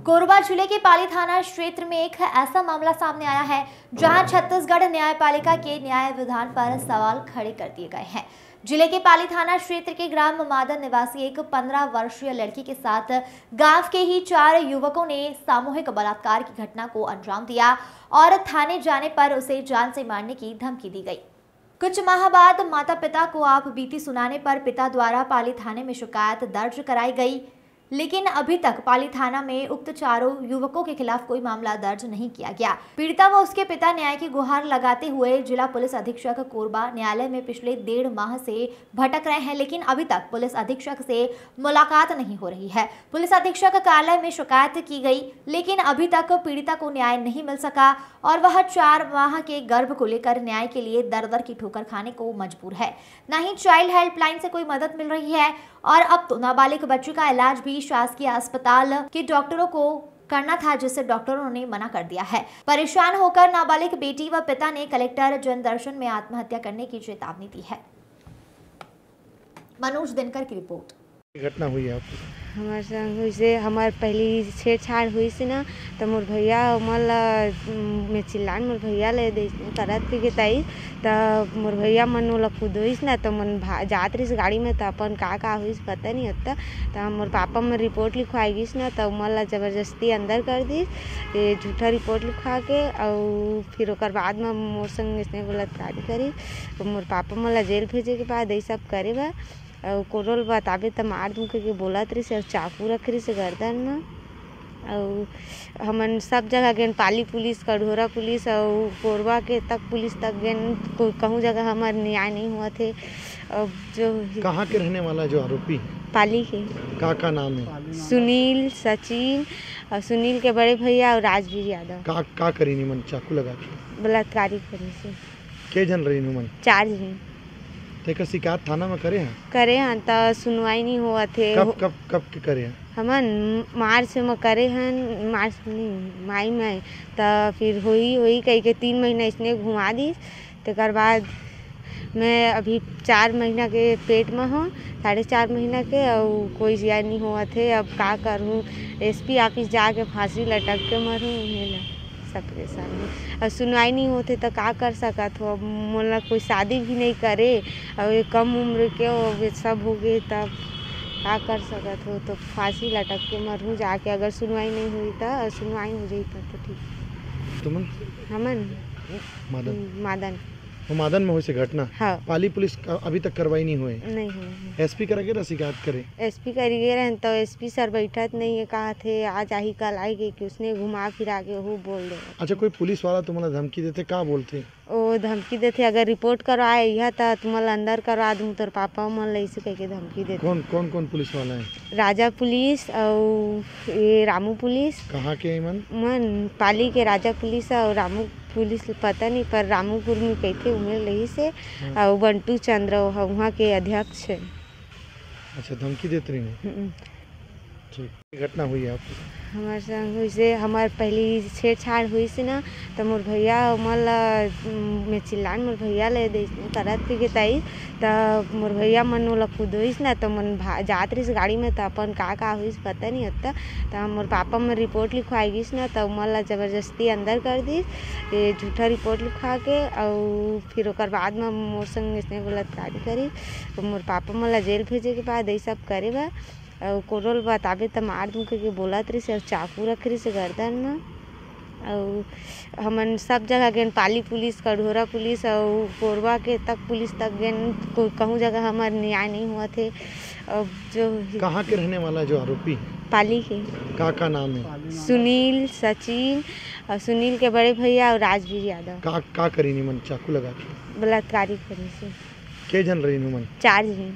कोरबा जिले के पाली थाना क्षेत्र में एक ऐसा मामला सामने आया है जहां छत्तीसगढ़ न्यायपालिका के न्याय विधान पर सवाल खड़े कर दिए गए हैं। जिले के पाली थाना क्षेत्र के ग्राम मादन निवासी एक 15 वर्षीय लड़की के साथ गांव के ही 4 युवकों ने सामूहिक बलात्कार की घटना को अंजाम दिया और थाने जाने पर उसे जान से मारने की धमकी दी गई। कुछ माह बाद माता पिता को आप बीती सुनाने पर पिता द्वारा पाली थाने में शिकायत दर्ज कराई गई, लेकिन अभी तक पाली थाना में उक्त चारों युवकों के खिलाफ कोई मामला दर्ज नहीं किया गया। पीड़िता व उसके पिता न्याय की गुहार लगाते हुए जिला पुलिस अधीक्षक कोरबा न्यायालय में पिछले 1.5 माह से भटक रहे हैं, लेकिन अभी तक पुलिस अधीक्षक से मुलाकात नहीं हो रही है। पुलिस अधीक्षक कार्यालय में शिकायत की गई, लेकिन अभी तक पीड़िता को न्याय नहीं मिल सका और वह 4 माह के गर्भ को लेकर न्याय के लिए दर दर की ठोकर खाने को मजबूर है। न ही चाइल्ड हेल्पलाइन से कोई मदद मिल रही है और अब तो नाबालिग बच्ची का इलाज भी शासकीय अस्पताल के डॉक्टरों को करना था, जिसे डॉक्टरों ने मना कर दिया है। परेशान होकर नाबालिग बेटी व पिता ने कलेक्टर जनदर्शन में आत्महत्या करने की चेतावनी दी है। मनोज दिनकर की रिपोर्ट। घटना हुई है आपको? हमारे संग हुई से हमार पहली छेड़छाड़ हुई से ना, तो मोर भैया मल में चिल्लान मोर भैया ले दे करत के ताई, तो मोर भैया मन ओला खुदोइस ना, तो मन जात रही गाड़ी में, तो अपन का हुई पता नहीं होता। तो मोर पापा में रिपोर्ट लिखवाई गई ना, तो मला जबरदस्ती अंदर कर दी, झूठा रिपोर्ट लिखवा के और फिर ओकर बाद में मोर संग इसने बलात्कारी करी। तो मोर पापा मला जेल भेजे के बाद ये सब करे बा और कोरोल बताबे तो मार दूँ के बोलत रही से और चाकू रख रही से गर्दन में। और हमन सब जगह गए, पाली पुलिस, कढ़ोरा पुलिस और कोरबा के तक पुलिस तक गए, कहूँ जगह हमारे न्याय नहीं हुआ थे। अब जो कहाँ के रहने वाला जो आरोपी? पाली के। का नाम है? सुनील, सचिन और सुनील के बड़े भैया और राजवीर यादव। का करी निमन चाकू लगा के? बलात्कारी करे से। के जन रही निमन? 4 जन। तेकर शिकायत थाना में करे हैं? करे हैं, तो सुनवाई नहीं हुआ थे। कब के करे हैं? हमन मार्च में करे हैं, मार्च नहीं माई में, तो फिर हुई कही के 3 महीना इसने घुमा दी। तेकर बाद मैं अभी 4 महीना के पेट में हूँ, 4.5 महीना के, और कोई जिया नहीं हुआ थे। अब का करूँ, SP ऑफिस जाके फांसी लटक के मरूँ, सबके सामने और सुनवाई नहीं होते तो का कर सकत हो। मोला कोई शादी भी नहीं करे और ये कम उम्र के और सब हो गए, तब का कर सकत हो। तो फांसी लटक के मरूँ जाके, अगर सुनवाई नहीं हुई तो सुनवाई हो जाई तो ठीक। तुमन? हमन मादन मादन में हुई से घटना? हाँ। पाली पुलिस अभी तक कार्रवाई नहीं हुई? नहीं हुई। SP करेंगे ना शिकायत करे? SP करी गए रहे तो SP सर बैठत नहीं है, कहा थे आज आई कल आएगी, कि उसने घुमा फिरा के वो बोल दे। अच्छा, कोई पुलिस वाला तुम्हारा धमकी देते, क्या बोलते? वो धमकी देते अगर रिपोर्ट करवाए यह तो तुम्हारा अंदर करवा दूँ, तो पापा मन ऐसे कह के धमकी देते। कौन पुलिस वाला है? राजा पुलिस और ये रामू पुलिस। कहाँ के? मन पाली के राजा पुलिस और रामू पुलिस पता नहीं, पर रामूपुर में कहते उम्र रही से। और बंटू चंद्र वहाँ के अध्यक्ष है। अच्छा, धमकी देते रही? ठीक। घटना हुई है आपको? हमारे संग हुई से हमार पहली छेड़छाड़ हुई से ना, तो मोर भैया मल में चिल्लान मोर भैया ले दे करत के ताई, तो मोर भैया मन ओला खुदोइस ना, तो मन जात रही गाड़ी में, तो अपन का हुई पता नहीं होता। तो मोर पापा में रिपोर्ट लिखवाई गई ना, तो मला जबरदस्ती अंदर कर दी, झूठा रिपोर्ट लिखवा के और फिर ओकर बाद में मोर संग इसने बलात्कारी करी। तो मोर पापा मला जेल भेजे के बाद ये सब करे बा और कोरोल बताबे तो मार दूँ के बोलत रही से और चाकू रख रही से गर्दन में। और हमन सब जगह गए, पाली पुलिस, कढ़ोरा पुलिस और कोरबा के तक पुलिस तक गए, कहूँ जगह हमारे न्याय नहीं हुआ थे। अब जो कहाँ के रहने वाला जो आरोपी? पाली के। का नाम है? सुनील, सचिन और सुनील के बड़े भैया और राजवीर यादव। का करी निमन चाकू लगा के? बलात्कारी करे से। के जन रही निमन? 4 जन।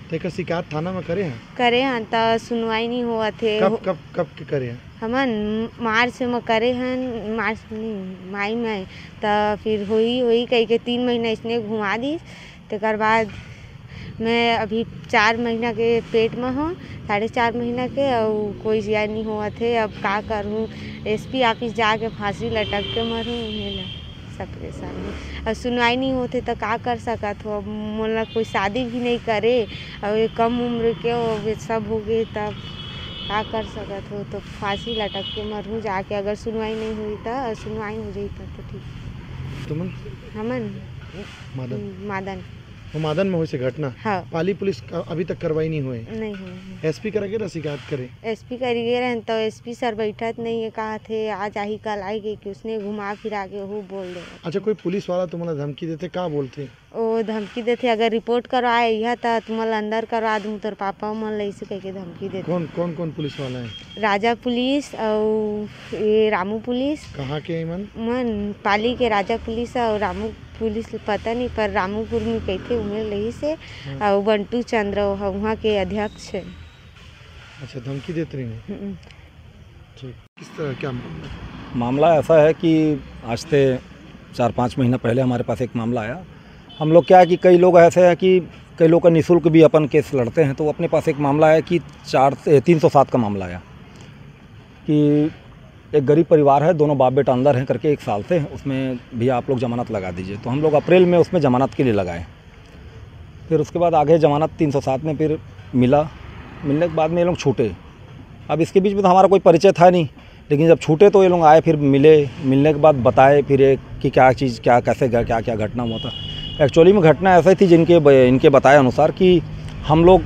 तेकर शिकायत थाना में करे हैं? करे हैं, तो सुनवाई नहीं हुआ थे। कब के करे हैं? हमन मार्च में करे हैं, मार्च नहीं माई में, तो फिर हुई कही के 3 महीना इसने घुमा दी। तेकर बाद मैं अभी 4 महीना के पेट में हूँ, 4.5 महीना के, और कोई जिया नहीं हुआ थे। अब का करूँ, SP ऑफिस जाके फांसी लटक के मरूँ, सबके सामने और सुनवाई नहीं होते तो का कर सकत हो। मोला कोई शादी भी नहीं करे और ये कम उम्र के और सब हो गए, तब का कर सकत हो, तो फांसी लटक के मरूँ जाके। अगर सुनवाई नहीं हुई तो सुनवाई हो जाई तो ठीक। तुमन हमन मादन वो मादन में हुई से घटना। हाँ। पाली पुलिस अभी तक कार्रवाई नहीं हुई। नहीं हुई। एसपी करेंगे ना शिकायत करे। एसपी करिए रहन तो एसपी सर बैठत नहीं है, कहा थे आज आई कल आएगी कि उसने घुमा फिरा के वो बोल दे। अच्छा, कोई पुलिस वाला तुम्हारा धमकी देते, क्या बोलते? वो धमकी देते अगर रिपोर्ट करवाए यह तो तुम्हारा अंदर करवा दूँ, तोर पापा मन ऐसे कह के धमकी देते। कौन पुलिस वाला है? राजा पुलिस और ये रामू पुलिस। कहाँ के मन पाली के राजा पुलिस और रामू पुलिस पता नहीं, पर रामूपुर में कहते उम्र रही से और बंटू चंद्र वहाँ के अध्यक्ष है। अच्छा, धमकी देते रही। ठीक, किस तरह क्या मामला ऐसा है कि आज से 4-5 महीना पहले हमारे पास एक मामला आया। हम लोग क्या है कि कई लोग ऐसे हैं कि कई लोग का निःशुल्क भी अपन केस लड़ते हैं, तो अपने पास एक मामला है कि 307 का मामला आया कि एक गरीब परिवार है, दोनों बाप बेटा अंदर हैं करके 1 साल से, उसमें भी आप लोग जमानत लगा दीजिए। तो हम लोग अप्रैल में उसमें जमानत के लिए लगाए। फिर उसके बाद आगे जमानत 307 में फिर मिलने के बाद में ये लोग छूटे। अब इसके बीच में तो हमारा कोई परिचय था नहीं, लेकिन जब छूटे तो ये लोग आए, फिर मिलने के बाद बताए फिर कि क्या चीज़ क्या कैसे क्या घटना हुआ था। एक्चुअली में घटना ऐसी थी इनके बताए अनुसार कि हम लोग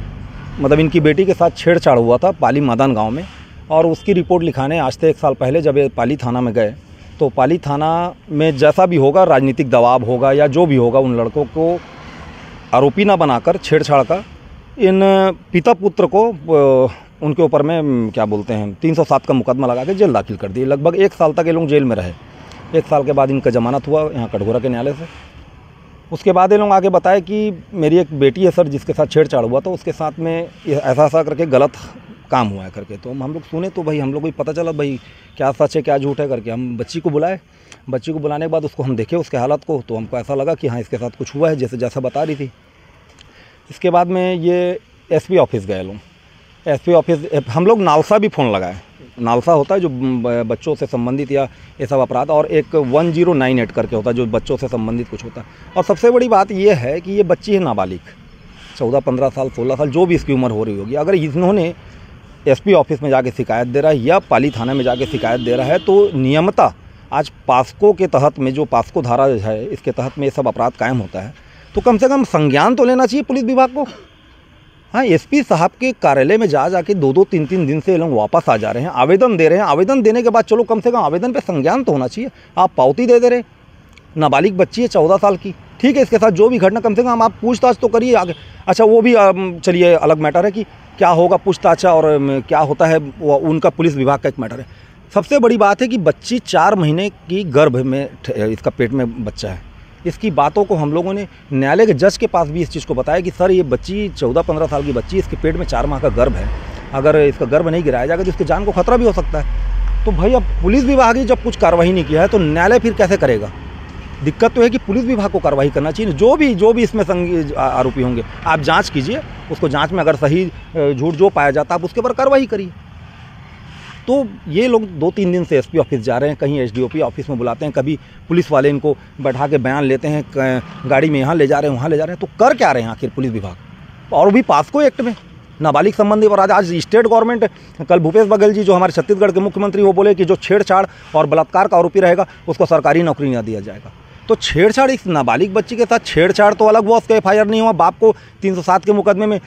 मतलब इनकी बेटी के साथ छेड़छाड़ हुआ था पाली मादन गाँव में, और उसकी रिपोर्ट लिखाने आज से 1 साल पहले जब ये पाली थाना में गए, तो पाली थाना में जैसा भी होगा राजनीतिक दबाव होगा या जो भी होगा, उन लड़कों को आरोपी ना बनाकर छेड़छाड़ का इन पिता पुत्र को उनके ऊपर में क्या बोलते हैं 307 का मुकदमा लगा के जेल दाखिल कर दिए। लगभग 1 साल तक ये लोग जेल में रहे। 1 साल के बाद इनका जमानत हुआ यहाँ कटघोरा के न्यायालय से। उसके बाद ये लोग आगे बताए कि मेरी एक बेटी है सर जिसके साथ छेड़छाड़ हुआ, तो उसके साथ में ऐसा करके गलत काम हुआ है करके। तो हम लोग सुने तो भाई हम लोग को पता चला भाई क्या सच है क्या झूठ है करके। हम बच्ची को बुलाए, बच्ची को बुलाने के बाद उसको हम देखे उसके हालत को, तो हमको ऐसा लगा कि हाँ इसके साथ कुछ हुआ है जैसा बता रही थी। इसके बाद में ये एसपी ऑफिस गए लोग। एसपी ऑफिस हम लोग नालसा भी फ़ोन लगाए। नालसा होता है जो बच्चों से संबंधित या ये सब अपराध, और एक 1098 करके होता है जो बच्चों से संबंधित कुछ होता है। और सबसे बड़ी बात ये है कि ये बच्ची है नाबालिग, 14-15 साल 16 साल जो भी इसकी उम्र हो रही होगी। अगर इन्होंने एसपी ऑफिस में जाके शिकायत दे रहा है या पाली थाना में जाके शिकायत दे रहा है, तो नियमता आज पास्को के तहत में जो पास्को धारा है इसके तहत में ये सब अपराध कायम होता है, तो कम से कम संज्ञान तो लेना चाहिए पुलिस विभाग को। हाँ, एसपी साहब के कार्यालय में जाके 2-2, 3-3 दिन से ये लोग वापस आ जा रहे हैं, आवेदन दे रहे हैं। आवेदन देने के बाद चलो कम से कम आवेदन पे संज्ञान तो होना चाहिए। आप पावती दे रहे, नाबालिग बच्ची है 14 साल की, ठीक है, इसके साथ जो भी घटना कम से कम आप पूछताछ तो करिए आगे। अच्छा, वो भी चलिए अलग मैटर है कि क्या होगा पूछताछ और क्या होता है वो उनका पुलिस विभाग का एक मैटर है। सबसे बड़ी बात है कि बच्ची 4 महीने की गर्भ में इसका पेट में बच्चा है। इसकी बातों को हम लोगों ने न्यायालय के जज के पास भी इस चीज़ को बताया कि सर ये बच्ची 14-15 साल की बच्ची, इसके पेट में 4 माह का गर्भ है, अगर इसका गर्भ नहीं गिराया जाएगा तो इसकी जान को खतरा भी हो सकता है। तो भाई अब पुलिस विभाग ही जब कुछ कार्रवाई नहीं किया है तो न्यायालय फिर कैसे करेगा? दिक्कत तो है कि पुलिस विभाग को कार्रवाई करना चाहिए। जो भी इसमें आरोपी होंगे आप जांच कीजिए, उसको जांच में अगर सही झूठ जो पाया जाता आप उसके ऊपर कार्रवाई करिए। तो ये लोग 2-3 दिन से एसपी ऑफिस जा रहे हैं, कहीं एसडीओपी ऑफिस में बुलाते हैं, कभी पुलिस वाले इनको बैठा के बयान लेते हैं, गाड़ी में यहाँ ले जा रहे हैं वहाँ ले जा रहे हैं। तो कर क्या रहे हैं आखिर पुलिस विभाग? और भी पास्को एक्ट में नाबालिग संबंधी अपराध। आज स्टेट गवर्नमेंट, कल भूपेश बघेल जी जो हमारे छत्तीसगढ़ के मुख्यमंत्री, वो बोले कि जो छेड़छाड़ और बलात्कार का आरोपी रहेगा उसको सरकारी नौकरी न दिया जाएगा। तो छेड़छाड़, इस नाबालिग बच्ची के साथ छेड़छाड़ तो अलग हुआ, उसका FIR नहीं हुआ, बाप को 307 के मुकदमे में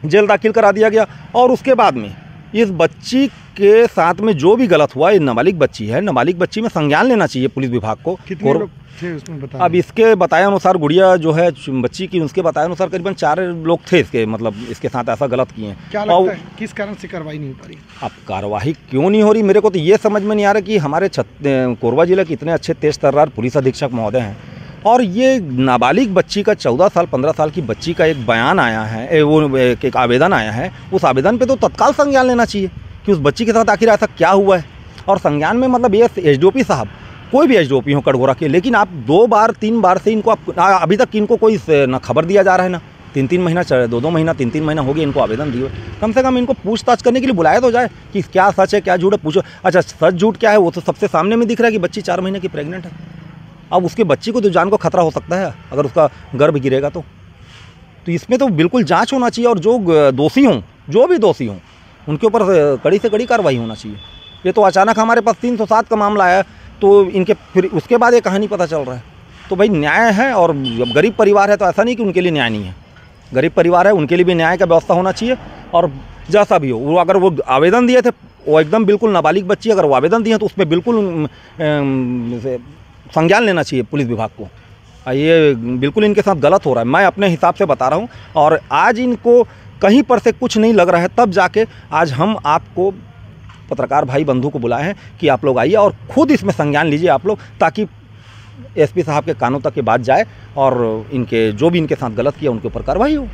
जेल दाखिल करा दिया गया। और उसके बाद में इस बच्ची के साथ में जो भी गलत हुआ, ये नाबालिग बच्ची है, नाबालिग बच्ची में संज्ञान लेना चाहिए पुलिस विभाग को। कितने लोग थे उसमें बता? अब इसके बताए अनुसार गुड़िया जो है बच्ची की, उसके बताए अनुसार करीबन 4 लोग थे इसके, मतलब इसके साथ ऐसा गलत किए हैं। क्या लगता है किस कारण से कार्रवाई नहीं हो पा रही? अब कार्रवाई क्यों नहीं हो रही, मेरे को तो ये समझ में नहीं आ रहा कि हमारे कोरबा जिले के इतने अच्छे तेज तर्रार पुलिस अधीक्षक महोदय हैं, और ये नाबालिग बच्ची का 14 साल 15 साल की बच्ची का एक बयान आया है, वो एक आवेदन आया है, उस आवेदन पे तो तत्काल संज्ञान लेना चाहिए कि उस बच्ची के साथ आखिर ऐसा क्या हुआ है। और संज्ञान में मतलब ये एसडीओपी साहब, कोई भी एसडीओपी हो कटघोरा के, लेकिन आप 2 बार 3 बार से इनको अभी तक इनको कोई ना खबर दिया जा रहा है, ना 3-3 महीना 2-2 महीना 3-3 महीना हो गया इनको आवेदन दिए। कम से कम इनको पूछताछ करने के लिए बुलाया तो जाए कि क्या सच है क्या झूठ है, पूछो। अच्छा, सच झूठ क्या है वो तो सबसे सामने में दिख रहा है कि बच्ची 4 महीने की प्रेग्नेंट है। अब उसके बच्ची को तो जान को खतरा हो सकता है अगर उसका गर्भ गिरेगा तो इसमें तो बिल्कुल जांच होना चाहिए। और जो दोषी हों, जो भी दोषी हों, उनके ऊपर कड़ी से कड़ी कार्रवाई होना चाहिए। ये तो अचानक हमारे पास 307 का मामला आया, तो इनके फिर उसके बाद ये कहानी पता चल रहा है। तो भाई न्याय है, और जब गरीब परिवार है तो ऐसा नहीं कि उनके लिए न्याय नहीं है। गरीब परिवार है, उनके लिए भी न्याय का व्यवस्था होना चाहिए। और जैसा भी हो, वो अगर वो आवेदन दिए थे, वो एकदम बिल्कुल नाबालिग बच्ची, अगर वो आवेदन दिए तो उसमें बिल्कुल संज्ञान लेना चाहिए पुलिस विभाग को। ये बिल्कुल इनके साथ गलत हो रहा है, मैं अपने हिसाब से बता रहा हूँ। और आज इनको कहीं पर से कुछ नहीं लग रहा है, तब जाके आज हम आपको पत्रकार भाई बंधु को बुलाए हैं कि आप लोग आइए और खुद इसमें संज्ञान लीजिए आप लोग, ताकि एसपी साहब के कानों तक ये बात जाए और इनके जो भी इनके साथ गलत किया उनके ऊपर कार्रवाई हो।